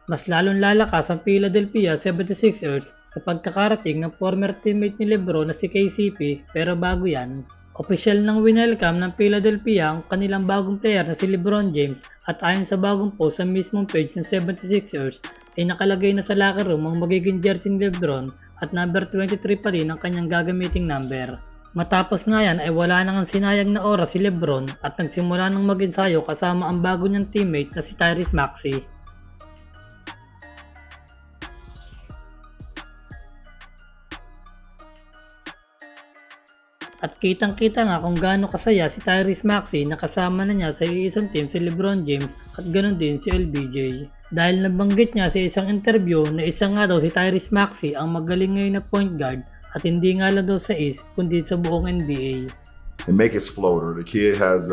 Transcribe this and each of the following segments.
Mas lalong lalakas ang Philadelphia 76ers sa pagkakarating ng former teammate ni Lebron na si KCP, pero bago yan, opisyal nang winelcome ng Philadelphia ang kanilang bagong player na si LeBron James, at ayon sa bagong post sa mismong page ng 76ers ay nakalagay na sa locker room ang magiging jersey ni Lebron at number 23 pa rin ang kanyang gagamiting number. Matapos nga yan ay wala nang sinayang na oras si Lebron at nagsimula nang mag-ensayo kasama ang bago niyang teammate na si Tyrese Maxey. At kitang-kita nga kung gaano kasaya si Tyrese Maxey na kasama na niya sa iisang team si LeBron James at ganoon din si LBJ. Dahil nabanggit niya sa isang interview na isa nga daw si Tyrese Maxey ang magaling ngayon na point guard at hindi nga lang daw sa East kundi sa buong NBA. And make his floater. The kid has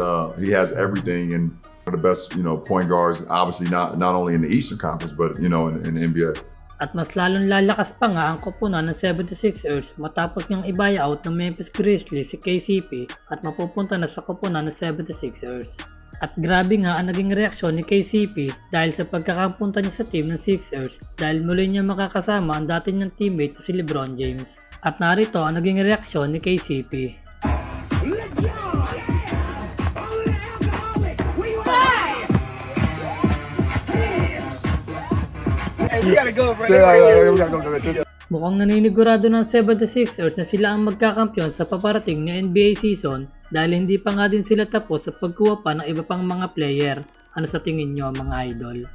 everything and one of the best point guards. Obviously not only in the Eastern Conference but in the NBA. At mas lalong lalakas pa nga ang koponan ng 76ers matapos ngang i-buyout ng Memphis Grizzlies si KCP at mapupunta na sa koponan ng 76ers. At grabe nga ang naging reaksyon ni KCP dahil sa pagkakapunta niya sa team ng Sixers dahil muli niya makakasama ang dati niyang teammate na si LeBron James. At narito ang naging reaksyon ni KCP. Mukhang naninigurado ng 76ers na sila ang magkakampiyon sa paparating na NBA season dahil hindi pa nga din sila tapos sa pagkuha pa ng iba pang mga player. Ano sa tingin nyo mga idol?